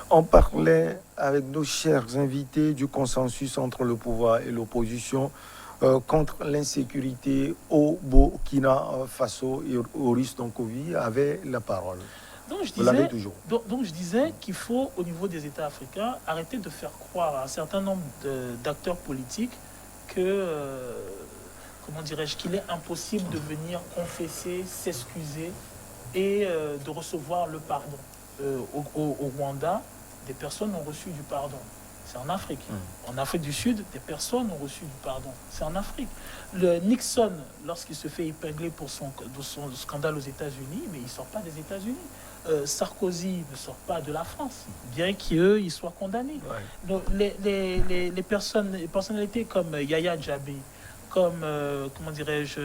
On parlait avec nos chers invités du consensus entre le pouvoir et l'opposition contre l'insécurité au Burkina Faso et au risque donc Covid avait la parole. Donc je Vous l'avez disais, toujours. donc je disais qu'il faut, au niveau des États africains, arrêter de faire croire à un certain nombre d'acteurs politiques que, comment dirais-je, qu'il est impossible de venir confesser, s'excuser et de recevoir le pardon. Au Rwanda, des personnes ont reçu du pardon. C'est en Afrique. En Afrique du Sud, des personnes ont reçu du pardon. C'est en Afrique. Le Nixon, lorsqu'il se fait épingler pour son scandale aux États-Unis, mais il ne sort pas des États-Unis. Sarkozy ne sort pas de la France, bien qu'eux, ils soient condamnés. Ouais. Donc, les personnalités comme Yaya Jammeh, comme, comment dirais-je,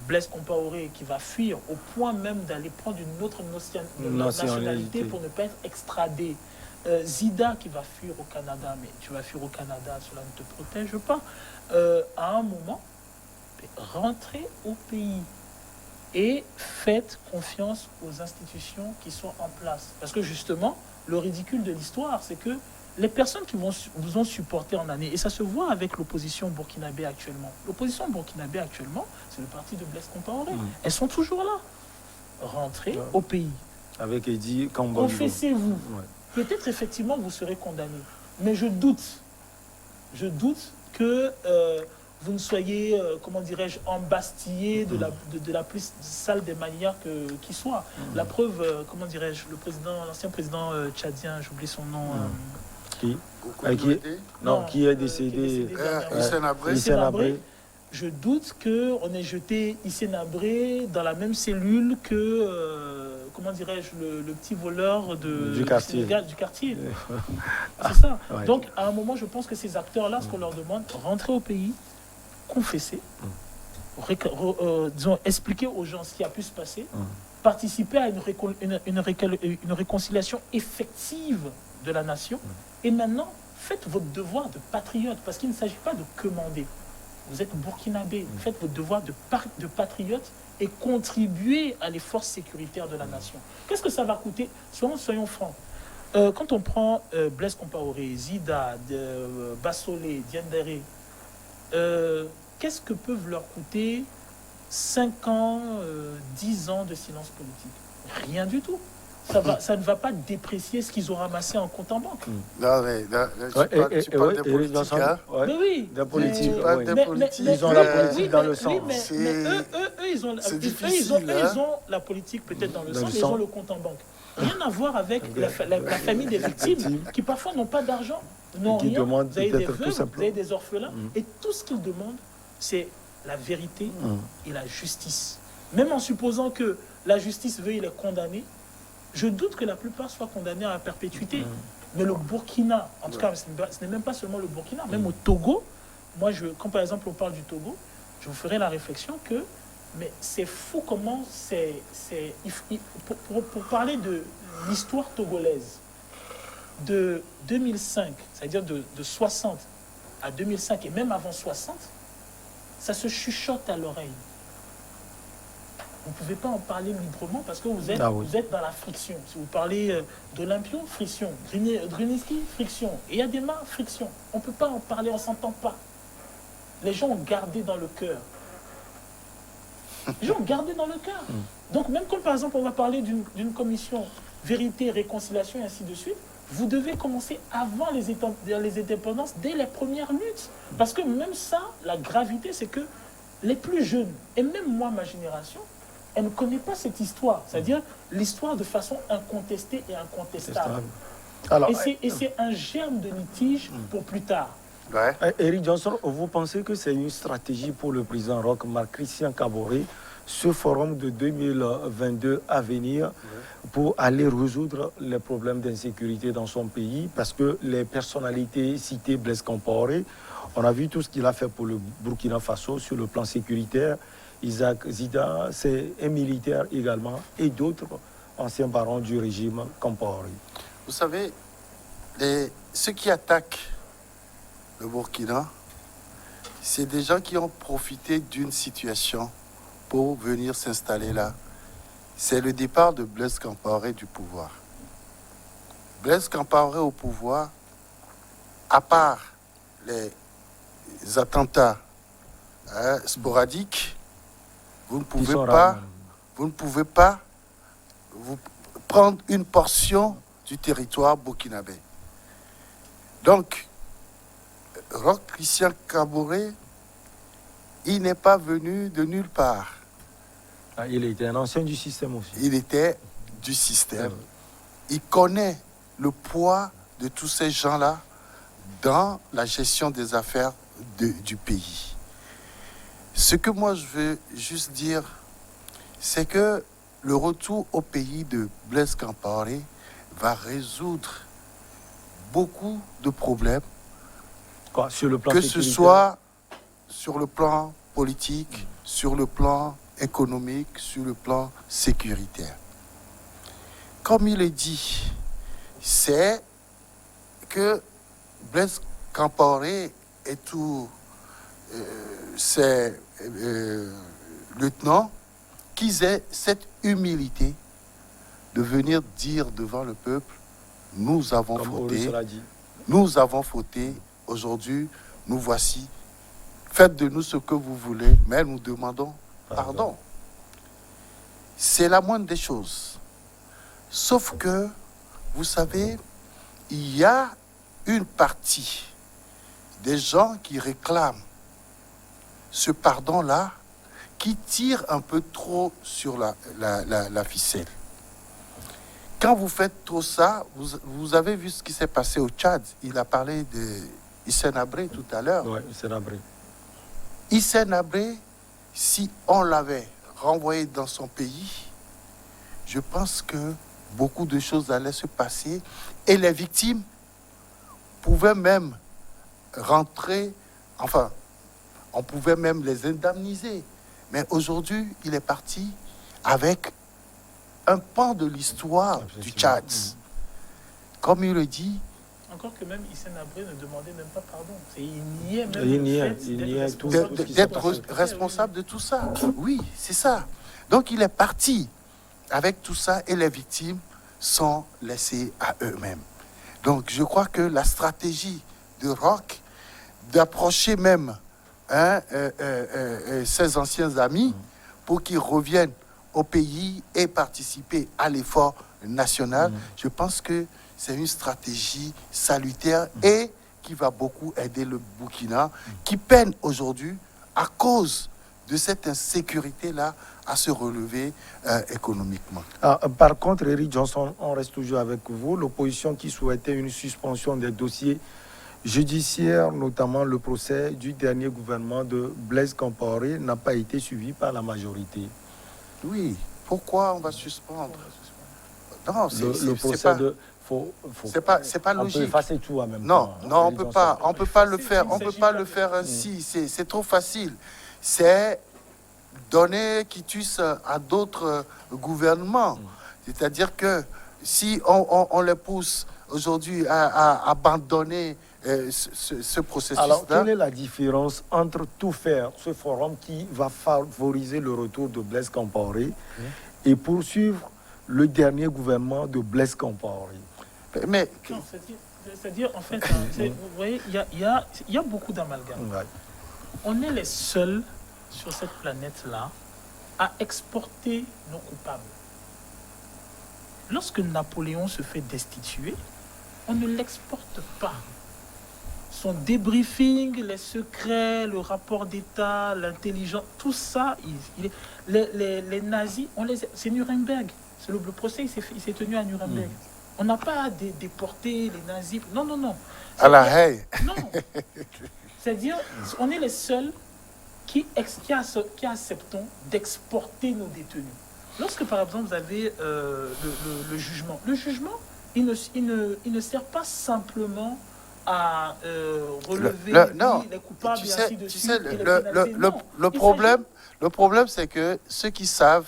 Blaise Compaoré, qui va fuir au point même d'aller prendre une autre nationalité pour ne pas être extradé. Zida qui va fuir au Canada, mais tu vas fuir au Canada, cela ne te protège pas. À un moment, rentrez au pays et faites confiance aux institutions qui sont en place. Parce que justement, le ridicule de l'histoire, c'est que les personnes qui vous ont supporté en année, et ça se voit avec l'opposition burkinabé actuellement. L'opposition burkinabé actuellement, c'est le parti de Blaise Compaoré. Elles sont toujours là. Rentrez au pays. Avec Eddie Kambon. Confessez-vous. Peut-être effectivement vous serez condamné. Mais je doute que vous ne soyez, comment dirais-je, embastillé de la plus sale des manières qui soit. La preuve, comment dirais-je, l'ancien président tchadien, j'oublie son nom. Qui est décédé. Hissène Habré. Je doute qu'on ait jeté Hissène Habré dans la même cellule que, comment dirais-je, le petit voleur du quartier. C'est ça. Ouais. Donc, à un moment, je pense que ces acteurs-là, ce qu'on leur demande, rentrer au pays, confesser, disons, expliquer aux gens ce qui a pu se passer, participer à une réconciliation effective de la nation. Et maintenant, faites votre devoir de patriote, parce qu'il ne s'agit pas de commander. Vous êtes burkinabé, faites votre devoir de patriote et contribuez à l'effort sécuritaire de la nation. Qu'est-ce que ça va coûter? Soyons francs. Quand on prend Blaise Compaoré, Zida, Bassolé, Diendéré, qu'est-ce que peuvent leur coûter 5 ans, 10 ans de silence politique? Rien du tout. Ça ne va pas déprécier ce qu'ils ont ramassé en compte en banque. Non, mais tu parles des politiques, hein? Mais oui. Des politiques. Ils ont la politique dans le sang. Mais eux, ils ont la politique peut-être dans le sang, mais ils ont le compte en banque. Rien à voir avec la famille des victimes qui parfois n'ont pas d'argent, n'ont rien. Vous avez des veuves, vous avez des orphelins. Et tout ce qu'ils demandent, c'est la vérité et la justice. Même en supposant que la justice veuille les condamner, je doute que la plupart soient condamnés à la perpétuité. Mais le Burkina, en tout cas, ce n'est même pas seulement le Burkina, même au Togo, quand par exemple on parle du Togo, je vous ferai la réflexion que, mais c'est fou comment pour parler de l'histoire togolaise, de 2005, c'est-à-dire de 60 à 2005 et même avant 60, ça se chuchote à l'oreille. Vous ne pouvez pas en parler librement parce que vous êtes dans la friction. Si vous parlez d'Olympion, friction. Druniski, friction. Et Yadema, friction. On ne peut pas en parler, on ne s'entend pas. Les gens ont gardé dans le cœur. Les gens ont gardé dans le cœur. Donc même quand par exemple on va parler d'une commission vérité, réconciliation et ainsi de suite, vous devez commencer avant les indépendances, dès les premières luttes. Parce que même ça, la gravité, c'est que les plus jeunes, et même moi, ma génération, elle ne connaît pas cette histoire, c'est-à-dire l'histoire de façon incontestée et incontestable. Alors, et c'est un germe de litige pour plus tard. Ouais. Eric Johnson, vous pensez que c'est une stratégie pour le président Roch Marc Christian Kaboré, ce forum de 2022 à venir, pour aller résoudre les problèmes d'insécurité dans son pays? Parce que les personnalités citées, Blaise Compaoré, on a vu tout ce qu'il a fait pour le Burkina Faso sur le plan sécuritaire. Isaac Zida, c'est un militaire également, et d'autres anciens barons du régime Compaoré. Vous savez, ceux qui attaquent le Burkina, c'est des gens qui ont profité d'une situation pour venir s'installer là. C'est le départ de Blaise Compaoré du pouvoir. Blaise Compaoré au pouvoir, à part les attentats sporadiques, vous ne pouvez pas vous prendre une portion du territoire burkinabé. Donc, Roch Christian Kaboré, il n'est pas venu de nulle part. Ah, il était un ancien du système aussi. Il était du système. Il connaît le poids de tous ces gens-là dans la gestion des affaires du pays. Ce que moi je veux juste dire, c'est que le retour au pays de Blaise Compaoré va résoudre beaucoup de problèmes, Quoi, sur le plan que ce sécuritaire? soit sur le plan politique, sur le plan économique, sur le plan sécuritaire. Comme il est dit, c'est que Blaise Compaoré et tous ses lieutenants qu'ils aient cette humilité de venir dire devant le peuple, nous avons Comme fauté, Maurice l'a dit. nous avons fauté, aujourd'hui nous voici, faites de nous ce que vous voulez, mais nous demandons pardon. C'est la moindre des choses. Sauf que, vous savez, il y a une partie des gens qui réclament ce pardon-là, qui tire un peu trop sur la ficelle. Quand vous faites trop ça, vous avez vu ce qui s'est passé au Tchad. Il a parlé de Hissène Habré tout à l'heure. Oui, c'est Habré. Hissène Habré, si on l'avait renvoyé dans son pays, je pense que beaucoup de choses allaient se passer et les victimes pouvaient même rentrer, enfin, on pouvait même les indemniser. Mais aujourd'hui, il est parti avec un pan de l'histoire du Tchad. Comme il le dit. Encore que même Hissène Habré ne demandait même pas pardon. Il niait même Il le fait d'être responsable de tout ça. Oui, c'est ça. Donc il est parti avec tout ça et les victimes sont laissées à eux-mêmes. Donc je crois que la stratégie de Roch d'approcher même ses anciens amis pour qu'ils reviennent au pays et participer à l'effort national, je pense que c'est une stratégie salutaire et qui va beaucoup aider le Burkina, qui peine aujourd'hui à cause de cette insécurité-là à se relever économiquement. Par contre, Eric Johnson, on reste toujours avec vous. L'opposition qui souhaitait une suspension des dossiers judiciaires, notamment le procès du dernier gouvernement de Blaise Compaoré, n'a pas été suivi par la majorité. Oui, pourquoi on va suspendre? Non, le procès de... C'est pas logique. On peut effacer tout en même temps. Non, on peut pas le faire. On peut pas le faire ainsi. C'est trop facile. C'est donner quitus à d'autres gouvernements. C'est-à-dire que si on les pousse aujourd'hui à abandonner ce processus-là. Alors, quelle est la différence entre tout faire, ce forum qui va favoriser le retour de Blaise Compaoré et poursuivre le dernier gouvernement de Blaise Compaoré? Mais c'est-à-dire, en fait, vous voyez, il y a beaucoup d'amalgames. Ouais. On est les seuls sur cette planète-là à exporter nos coupables. Lorsque Napoléon se fait destituer, on ne l'exporte pas. Son débriefing, les secrets, le rapport d'État, l'intelligence, tout ça, les nazis, c'est Nuremberg. Le procès, il s'est tenu à Nuremberg. On n'a pas déporté les nazis. Non. À la Haye. Non. C'est-à-dire, on est les seuls qui acceptons d'exporter nos détenus. Lorsque, par exemple, vous avez le jugement, il ne sert pas simplement à relever les coupables et ainsi de suite. Le problème, c'est que ceux qui savent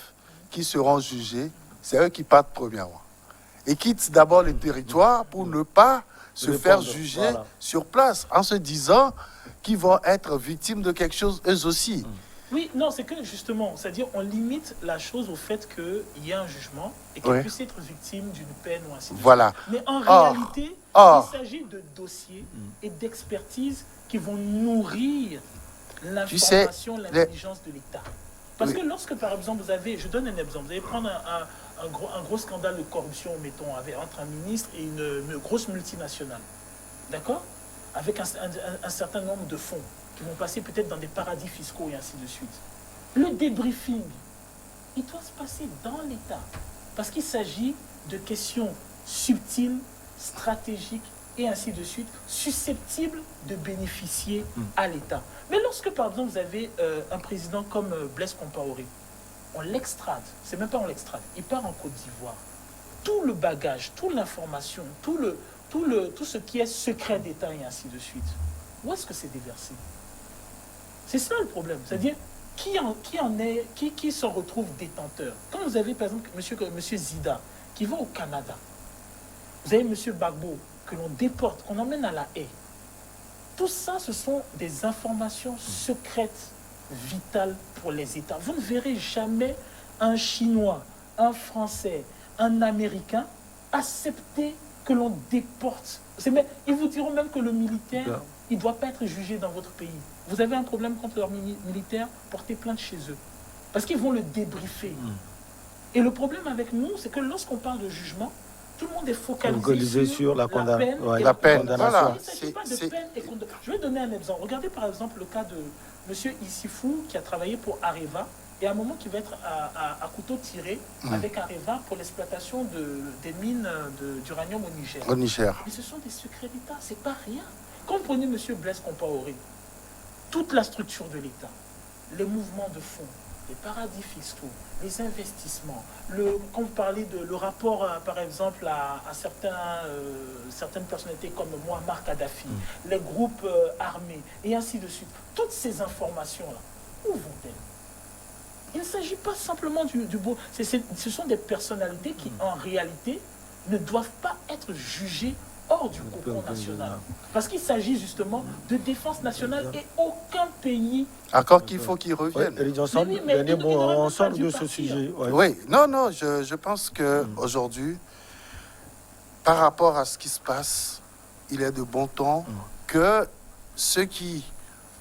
qui seront jugés, c'est eux qui partent premièrement. Et quittent d'abord le territoire pour ne pas se faire juger sur place, en se disant qu'ils vont être victimes de quelque chose eux aussi. Oui, non, c'est que justement, c'est-à-dire on limite la chose au fait qu'il y ait un jugement et qu'il Oui. puisse être victime d'une peine ou ainsi de suite. Voilà. Mais en Or, réalité, or. il s'agit de dossiers et d'expertises qui vont nourrir l'information, l'intelligence de l'État. Parce que lorsque, par exemple, vous avez, je donne un exemple, vous allez prendre un gros scandale de corruption, mettons, entre un ministre et une grosse multinationale, d'accord? Avec un certain nombre de fonds qui vont passer peut-être dans des paradis fiscaux et ainsi de suite. Le débriefing, il doit se passer dans l'État. Parce qu'il s'agit de questions subtiles, stratégiques et ainsi de suite, susceptibles de bénéficier à l'État. Mais lorsque, par exemple, vous avez un président comme Blaise Compaoré, on l'extrade, c'est même pas on l'extrade, il part en Côte d'Ivoire. Tout le bagage, toute l'information, tout ce qui est secret d'État et ainsi de suite, où est-ce que c'est déversé? C'est ça le problème. C'est-à-dire, qui s'en retrouve détenteur? Quand vous avez, par exemple, monsieur Zida, qui va au Canada, vous avez monsieur Gbagbo, que l'on déporte, qu'on emmène à la haie. Tout ça, ce sont des informations secrètes, vitales pour les États. Vous ne verrez jamais un Chinois, un Français, un Américain accepter que l'on déporte. Ils vous diront même que le militaire, il ne doit pas être jugé dans votre pays. Vous avez un problème contre leurs militaires, portez plainte chez eux. Parce qu'ils vont le débriefer. Et le problème avec nous, c'est que lorsqu'on parle de jugement, tout le monde est focalisé sur la peine. La peine, voilà. Il ne s'agit pas de peine et condamnation. Je vais donner un exemple. Regardez par exemple le cas de M. Issifou qui a travaillé pour Areva et à un moment qui va être à couteau tiré avec Areva pour l'exploitation des mines d'uranium au Niger. Au Niger. Mais ce sont des secrets d'État, c'est pas rien. Quand vous prenez M. Blaise Compaoré, toute la structure de l'État, les mouvements de fonds, les paradis fiscaux, les investissements, quand vous parlez de le rapport, par exemple, à certaines personnalités comme Muammar Kadhafi, les groupes armés, et ainsi de suite, toutes ces informations-là, où vont-elles? Il ne s'agit pas simplement du beau. Ce sont des personnalités qui, en réalité, ne doivent pas être jugées hors du cocon national. Parce qu'il s'agit justement de défense nationale et aucun pays... Encore qu'il faut qu'ils reviennent. Eric Johnson, dernier mot, on sort de ce sujet. Oui, non, je pense qu'aujourd'hui, par rapport à ce qui se passe, il est de bon ton que ceux qui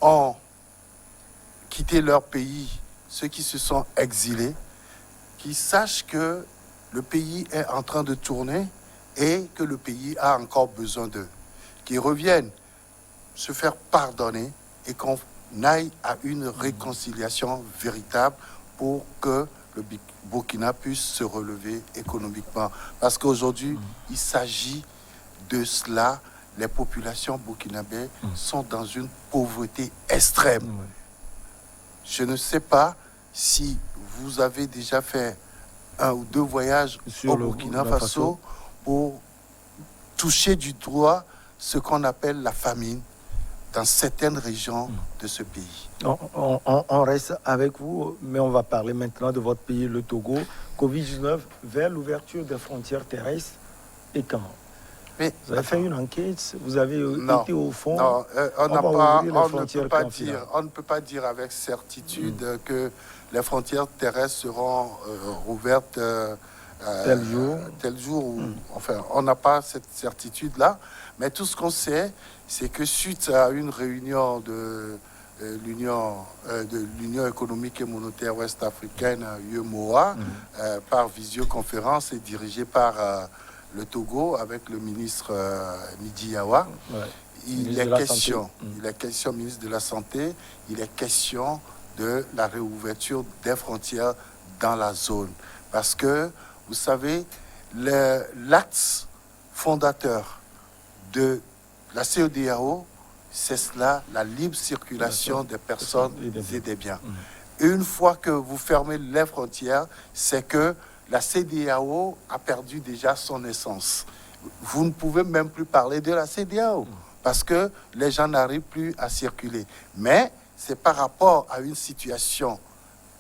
ont quitté leur pays, ceux qui se sont exilés, qu'ils sachent que le pays est en train de tourner et que le pays a encore besoin d'eux, qu'ils reviennent se faire pardonner et qu'on aille à une réconciliation véritable pour que le Burkina puisse se relever économiquement. Parce qu'aujourd'hui, il s'agit de cela. Les populations burkinabées sont dans une pauvreté extrême. Je ne sais pas si vous avez déjà fait 1 ou 2 voyages au Burkina Faso pour toucher du doigt ce qu'on appelle la famine dans certaines régions de ce pays. On reste avec vous, mais on va parler maintenant de votre pays, le Togo. Covid-19 vers l'ouverture des frontières terrestres et quand? Mais, vous avez fait une enquête, vous avez été au fond. Non, on ne peut pas dire avec certitude que les frontières terrestres seront rouvertes tel jour. Enfin, on n'a pas cette certitude-là. Mais tout ce qu'on sait, c'est que suite à une réunion de l'Union économique et monétaire ouest-africaine, UEMOA, par visioconférence et dirigée par le Togo avec le ministre Midi Yawa, il est question, ministre de la Santé, il est question de la réouverture des frontières dans la zone. Parce que, vous savez, l'acte fondateur de la CEDEAO, c'est cela, la libre circulation des personnes et des biens. Une fois que vous fermez les frontières, c'est que la CEDEAO a perdu déjà son essence. Vous ne pouvez même plus parler de la CEDEAO parce que les gens n'arrivent plus à circuler. Mais c'est par rapport à une situation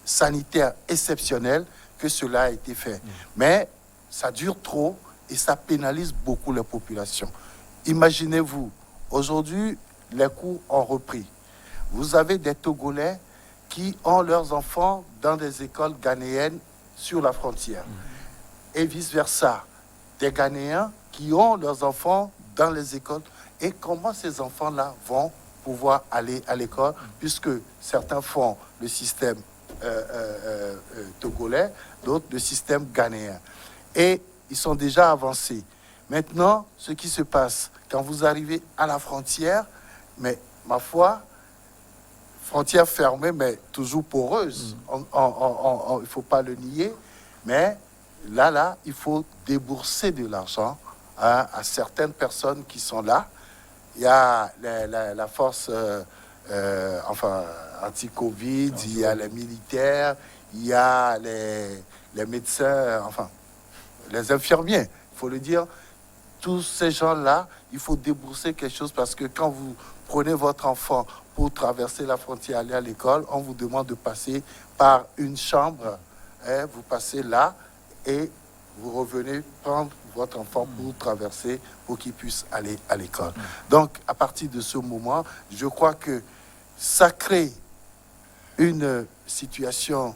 sanitaire exceptionnelle que cela a été fait. Mais ça dure trop et ça pénalise beaucoup les populations. Imaginez-vous, aujourd'hui, les cours ont repris. Vous avez des Togolais qui ont leurs enfants dans des écoles ghanéennes sur la frontière. Et vice-versa, des Ghanéens qui ont leurs enfants dans les écoles. Et comment ces enfants-là vont pouvoir aller à l'école, puisque certains font le système togolais, d'autres le système ghanéen. Et ils sont déjà avancés. Maintenant, ce qui se passe, quand vous arrivez à la frontière, mais ma foi, frontière fermée, mais toujours poreuse, il ne faut pas le nier, mais là, il faut débourser de l'argent à certaines personnes qui sont là. Il y a la force anti-Covid, il y a les militaires, il y a les médecins, les infirmiers, il faut le dire. Tous ces gens-là, il faut débourser quelque chose parce que quand vous prenez votre enfant pour traverser la frontière, aller à l'école, on vous demande de passer par une chambre. Vous passez là et vous revenez prendre votre enfant pour traverser, pour qu'il puisse aller à l'école. Donc, à partir de ce moment, je crois que ça crée une situation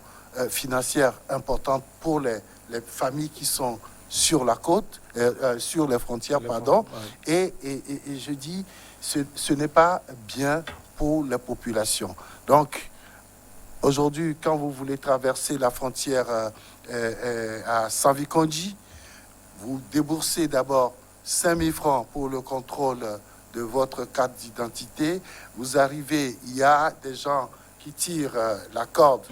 financière importante pour les familles qui sont sur la côte, sur les frontières, pardon. Et je dis, ce n'est pas bien pour la population. Donc, aujourd'hui, quand vous voulez traverser la frontière à Savikonji, vous déboursez d'abord 5 000 francs pour le contrôle de votre carte d'identité. Vous arrivez, il y a des gens qui tirent la corde.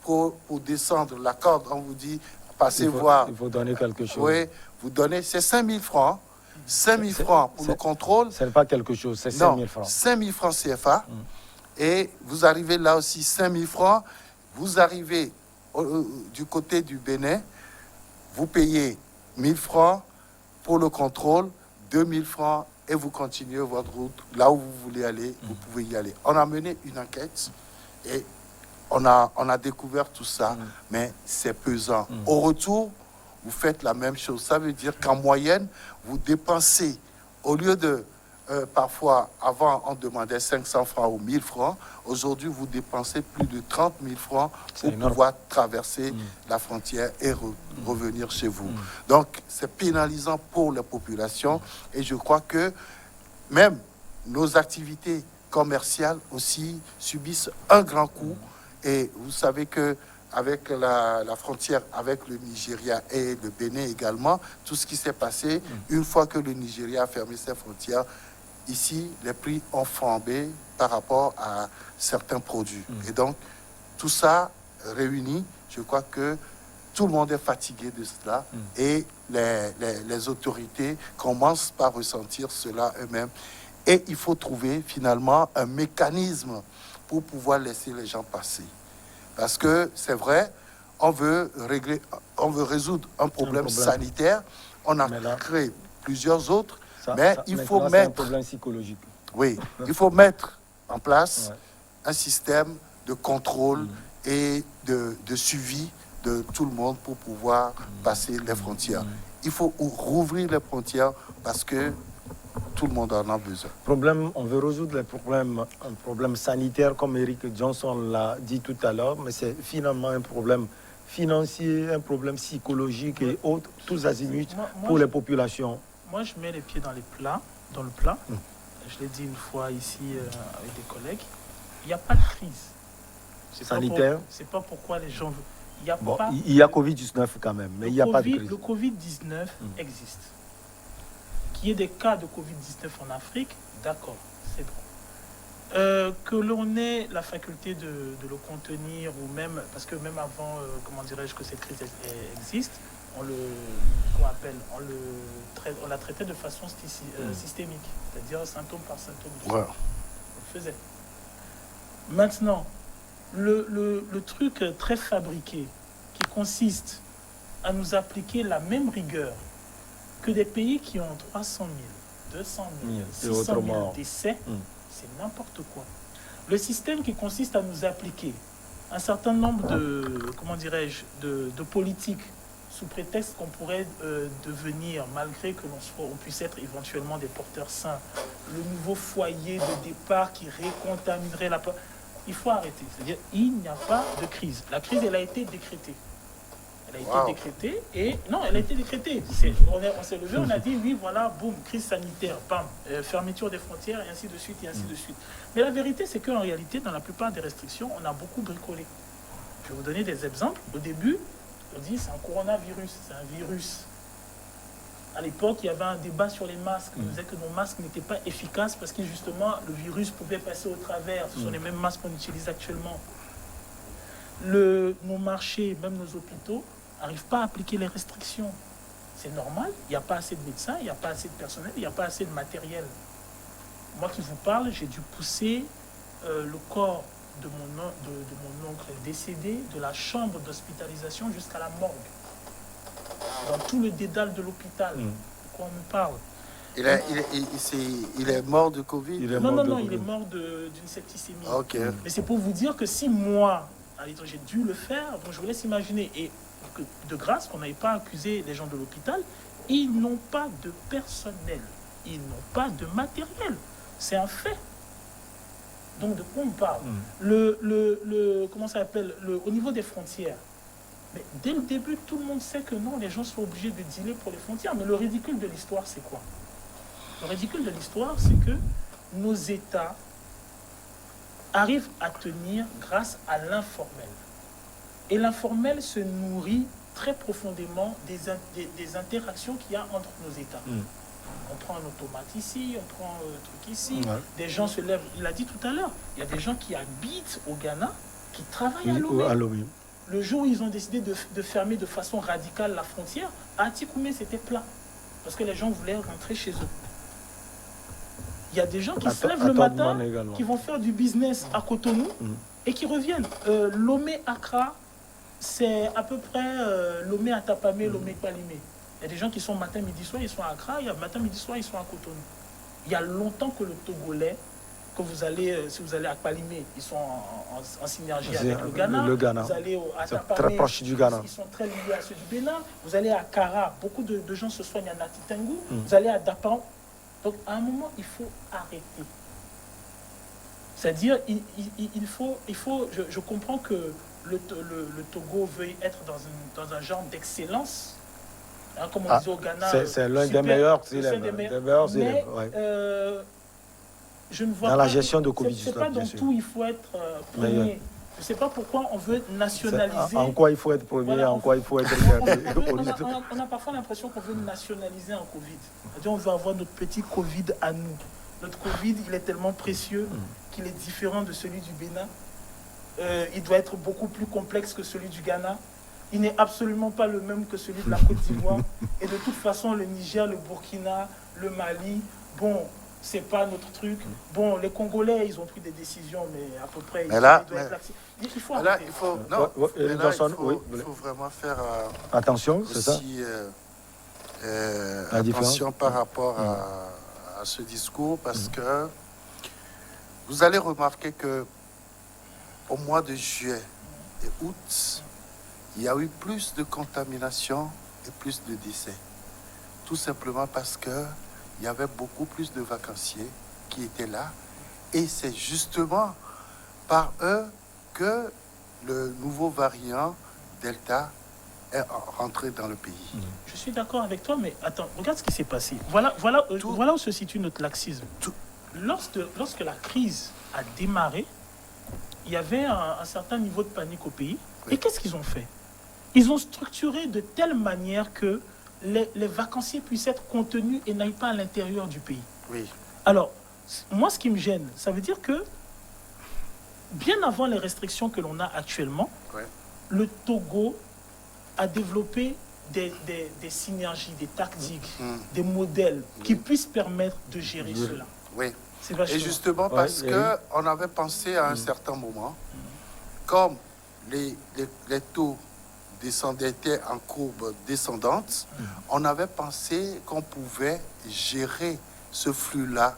Pour descendre la corde, on vous dit, passez voir. Il faut donner quelque chose. Oui, vous donnez, c'est 5 000 francs. 5 000 francs pour le contrôle. Ce n'est pas quelque chose, c'est 5 000 francs. 5 000 francs CFA. Et vous arrivez là aussi, 5 000 francs. Vous arrivez du côté du Bénin, vous payez 1 000 francs pour le contrôle, 2 000 francs, et vous continuez votre route. Là où vous voulez aller, vous pouvez y aller. On a mené une enquête et on a découvert tout ça, mais c'est pesant. Au retour, vous faites la même chose. Ça veut dire qu'en moyenne, vous dépensez, au lieu de, parfois, avant, on demandait 500 francs ou 1 000 francs. Aujourd'hui, vous dépensez plus de 30 000 francs pour pouvoir traverser la frontière et revenir chez vous. Donc, c'est pénalisant pour la population. Et je crois que même nos activités commerciales aussi subissent un grand coup. Et vous savez que avec la frontière avec le Nigeria et le Bénin également, tout ce qui s'est passé, une fois que le Nigeria a fermé ses frontières, ici, les prix ont flambé par rapport à certains produits. Et donc, tout ça réuni, je crois que tout le monde est fatigué de cela et les autorités commencent par ressentir cela eux-mêmes. Et il faut trouver finalement un mécanisme pour pouvoir laisser les gens passer. Parce que c'est vrai, on veut résoudre un problème sanitaire, on a créé plusieurs autres, mais il faut mettre... un problème psychologique. Oui, il faut mettre en place un système de contrôle et de suivi de tout le monde pour pouvoir passer les frontières. Il faut rouvrir les frontières parce que tout le monde en a besoin. On veut résoudre un problème sanitaire, comme Eric Johnson l'a dit tout à l'heure, mais c'est finalement un problème financier, un problème psychologique et autres, tous azimuts pour les populations. Moi, je mets les pieds dans le plat. Je l'ai dit une fois ici avec des collègues. Il n'y a pas de crise. Sanitaire. C'est pas pourquoi les gens... Il y a Covid-19 quand même, mais il n'y a pas de crise. Le Covid-19 existe. Qu'il y ait des cas de Covid-19 en Afrique, d'accord, c'est bon. Que l'on ait la faculté de le contenir, ou même, parce que même avant, que cette crise existe, on l'a traité de façon systémique, c'est-à-dire symptôme par symptôme. On le faisait. Maintenant, le truc très fabriqué qui consiste à nous appliquer la même rigueur que des pays qui ont 300 000, 200 000, 600 000 décès, c'est n'importe quoi. Le système qui consiste à nous appliquer un certain nombre de politiques sous prétexte qu'on pourrait devenir, malgré que on puisse être éventuellement des porteurs sains, le nouveau foyer de départ qui récontaminerait la... Il faut arrêter. C'est-à-dire, il n'y a pas de crise. La crise, elle a été décrétée. Elle a été décrétée et... Non, elle a été décrétée. On s'est levé, on a dit, oui, voilà, boum, crise sanitaire, bam, fermeture des frontières, et ainsi de suite, et ainsi de suite. Mais la vérité, c'est qu'en réalité, dans la plupart des restrictions, on a beaucoup bricolé. Je vais vous donner des exemples. Au début, on dit, c'est un coronavirus, c'est un virus. À l'époque, il y avait un débat sur les masques. On disait que nos masques n'étaient pas efficaces parce que justement, le virus pouvait passer au travers. Ce sont les mêmes masques qu'on utilise actuellement. Nos marchés, même nos hôpitaux, n'arrivent pas à appliquer les restrictions. C'est normal, il n'y a pas assez de médecins, il n'y a pas assez de personnel, il n'y a pas assez de matériel. Moi qui vous parle, j'ai dû pousser le corps de mon oncle décédé de la chambre d'hospitalisation jusqu'à la morgue. Dans tout le dédale de l'hôpital. De quoi on me parle? Il est mort de Covid? Il est mort d'une septicémie. Okay. Mais c'est pour vous dire que si moi, j'ai dû le faire, donc je vous laisse imaginer. Et que, de grâce, qu'on n'aille pas accuser les gens de l'hôpital, ils n'ont pas de personnel, ils n'ont pas de matériel. C'est un fait. Donc de quoi on parle? Comment ça s'appelle? Au niveau des frontières. Mais dès le début, tout le monde sait que non, les gens sont obligés de dealer pour les frontières. Mais le ridicule de l'histoire, c'est quoi? Le ridicule de l'histoire, c'est que nos États arrivent à tenir grâce à l'informel. Et l'informel se nourrit très profondément des interactions qu'il y a entre nos États. On prend un automate ici, on prend un truc ici. Ouais. Des gens se lèvent. Il a dit tout à l'heure, il y a des gens qui habitent au Ghana, qui travaillent à Lomé. Le jour où ils ont décidé de fermer de façon radicale la frontière, à Atikoumé, c'était plat. Parce que les gens voulaient rentrer chez eux. Il y a des gens qui se lèvent le matin, qui vont faire du business à Cotonou et qui reviennent. Lomé-Accra, c'est à peu près Lomé-Atapamé, Lomé-Palimé. Il y a des gens qui sont matin, midi, soir, ils sont à Accra. Il y a matin, midi, soir, ils sont à Cotonou. Il y a longtemps que le Togolais, que vous allez, si vous allez à Palimé, ils sont en synergie avec le Ghana. Vous allez à Atapamé, très proche du Ghana. Ils sont très liés à ceux du Bénin. Vous allez à Kara, beaucoup de gens se soignent à Natitengu. Vous allez à Dapan. Donc, à un moment, il faut arrêter. C'est-à-dire, je comprends que le Togo veuille être dans un genre d'excellence. Hein, comme on disait au Ghana. C'est l'un des meilleurs. Je ne vois dans pas. La gestion de Covid. C'est pas dans tout il faut être premier. Je ne sais pas pourquoi on veut nationaliser. En quoi il faut être premier, voilà, en quoi il faut être... on a parfois l'impression qu'on veut nationaliser un Covid. C'est-à-dire on veut avoir notre petit Covid à nous. Notre Covid, il est tellement précieux qu'il est différent de celui du Bénin. Il doit être beaucoup plus complexe que celui du Ghana. Il n'est absolument pas le même que celui de la Côte d'Ivoire. Et de toute façon, le Niger, le Burkina, le Mali, bon... c'est pas notre truc. Bon, les Congolais, ils ont pris des décisions, mais à peu près... Il faut arrêter. Il faut vraiment faire... attention, c'est ça attention par rapport à ce discours, parce que vous allez remarquer que au mois de juillet et août, il y a eu plus de contamination et plus de décès. Tout simplement parce que il y avait beaucoup plus de vacanciers qui étaient là. Et c'est justement par eux que le nouveau variant Delta est rentré dans le pays. Je suis d'accord avec toi, mais attends, regarde ce qui s'est passé. Voilà où se situe notre laxisme. Lorsque la crise a démarré, il y avait un certain niveau de panique au pays. Oui. Et qu'est-ce qu'ils ont fait? Ils ont structuré de telle manière que les vacanciers puissent être contenus et n'aillent pas à l'intérieur du pays. Oui. Alors, moi, ce qui me gêne, ça veut dire que, bien avant les restrictions que l'on a actuellement, le Togo a développé des synergies, des tactiques, des modèles qui puissent permettre de gérer cela. Oui. Et justement parce qu'on avait pensé à un certain moment, comme les taux étaient en courbe descendante, on avait pensé qu'on pouvait gérer ce flux-là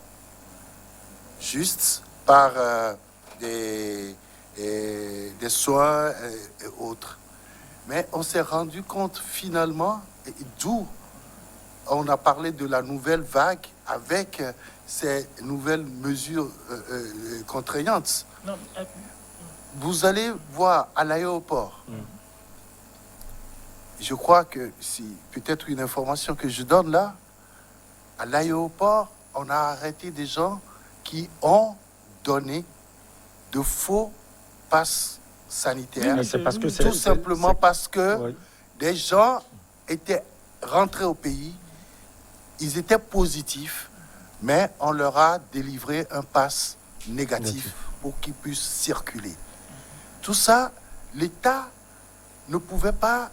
juste par des soins et autres. Mais on s'est rendu compte finalement, et d'où on a parlé de la nouvelle vague avec ces nouvelles mesures contraignantes. Non, Vous allez voir à l'aéroport, je crois que c'est peut-être une information que je donne là, à l'aéroport, on a arrêté des gens qui ont donné de faux passes sanitaires, Mais c'est parce que tout simplement parce que Oui. des gens étaient rentrés au pays, ils étaient positifs, mais on leur a délivré un pass négatif pour qu'ils puissent circuler. Tout ça, l'État ne pouvait pas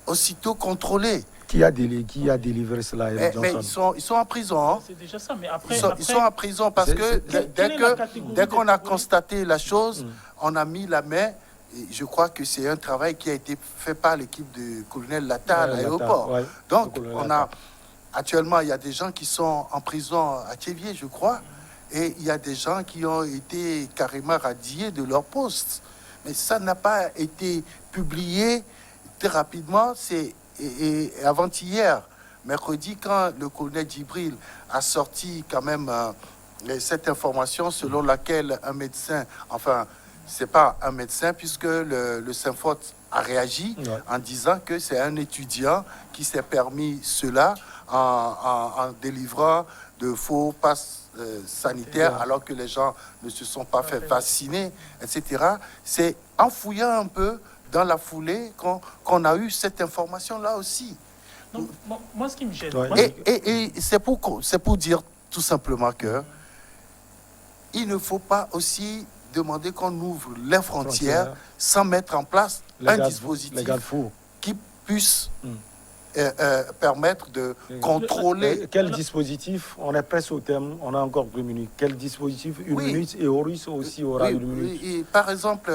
aussitôt contrôler. Qui a délivré cela, Eric Mais Johnson? ils sont en prison. Hein. c'est déjà ça. Mais après, Ils sont en prison parce que quelle est la catégorie dès qu'on des a Congolais? constaté la chose, on a mis la main. Et je crois que c'est un travail qui a été fait par l'équipe du colonel Lata à Ouais, l'aéroport. Lata, ouais. Donc, Le colonel on Lata. a actuellement, il y a des gens qui sont en prison à Thiévier, je crois, et il y a des gens qui ont été carrément radiés de leur poste. Mais ça n'a pas été publié très rapidement. C'est avant-hier, mercredi, quand le colonel Djibril a sorti quand même cette information selon laquelle un médecin, enfin, c'est pas un médecin puisque le Saint-Fort a réagi en disant que c'est un étudiant qui s'est permis cela en délivrant de faux passes sanitaires alors que les gens ne se sont pas fait vacciner, etc. C'est en fouillant un peu dans la foulée qu'on a eu cette information-là aussi. Non, moi, ce qui me gêne... Ouais. moi, Et c'est pour dire tout simplement que il ne faut pas aussi demander qu'on ouvre les frontières sans mettre en place un dispositif qui puisse permettre de contrôler. Quel dispositif? On est presque au terme, on a encore 2 minutes. Quel dispositif? Une minute, et Horis aussi aura une minute. Et par exemple,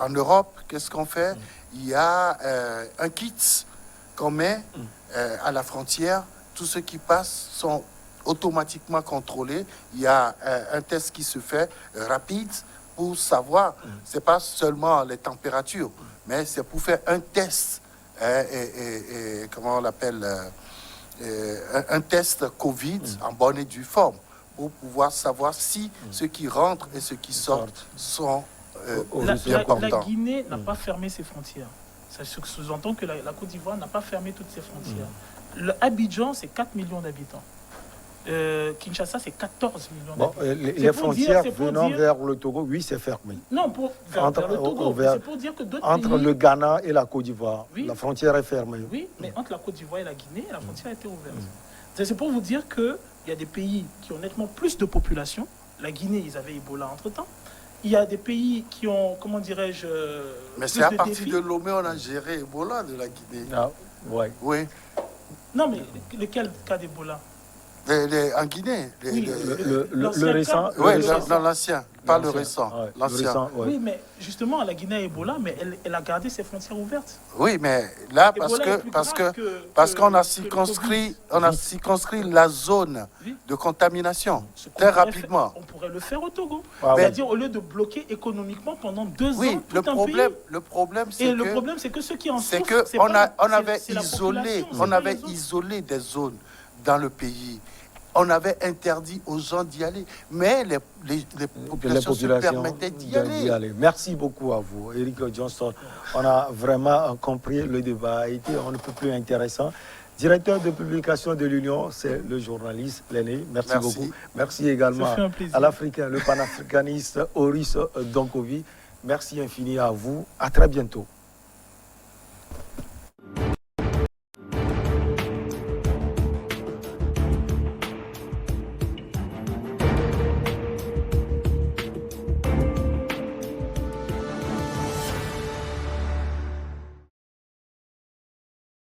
en Europe, qu'est-ce qu'on fait? Il y a un kit qu'on met à la frontière. Tous ceux qui passent sont automatiquement contrôlés. Il y a un test qui se fait rapide pour savoir. C'est pas seulement les températures, mais c'est pour faire un test. Comment on l'appelle, un test Covid en bonne et due forme pour pouvoir savoir si ceux qui rentrent et ceux qui sortent sont la Guinée n'a pas fermé ses frontières. Ça sous-entend que la Côte d'Ivoire n'a pas fermé toutes ses frontières. Le Abidjan, c'est 4 millions d'habitants. Kinshasa, c'est 14 millions d'habitants. Les frontières venant vers le Togo, oui, c'est fermé. Non, vers le Togo. C'est pour dire que d'autres entre pays... le Ghana et la Côte d'Ivoire, oui, la frontière est fermée. Oui, mais entre la Côte d'Ivoire et la Guinée, la frontière a été ouverte. C'est pour vous dire qu'il y a des pays qui ont nettement plus de population. La Guinée, ils avaient Ebola entre-temps. Il y a des pays qui ont, comment dirais-je... Mais c'est à partir de Lomé on a géré Ebola de la Guinée. Ah, ouais. Oui. Non, mais lequel cas d'Ebola? En Guinée. Le récent. Oui, dans l'ancien, pas le récent. Ouais, l'ancien. Ouais. Oui, mais justement, la Guinée a Ebola, mais elle a gardé ses frontières ouvertes. Oui, mais là, Ebola parce qu'on a circonscrit la zone de contamination très rapidement. On pourrait le faire au Togo. Ah, c'est-à-dire, au lieu de bloquer économiquement pendant 2 ans tout un pays. Le problème, c'est que ceux qui en c'est souffrent, que on avait isolé isolé des zones dans le pays. On avait interdit aux gens d'y aller, mais les populations se permettaient d'y aller. Merci beaucoup à vous, Eric Johnson. On a vraiment compris, le débat a été on ne peut plus intéressant. Directeur de publication de l'Union, c'est le journaliste L'aîné. Merci beaucoup. Merci également à l'Africain, le panafricaniste Horis Donkovi. Merci infini à vous. À très bientôt.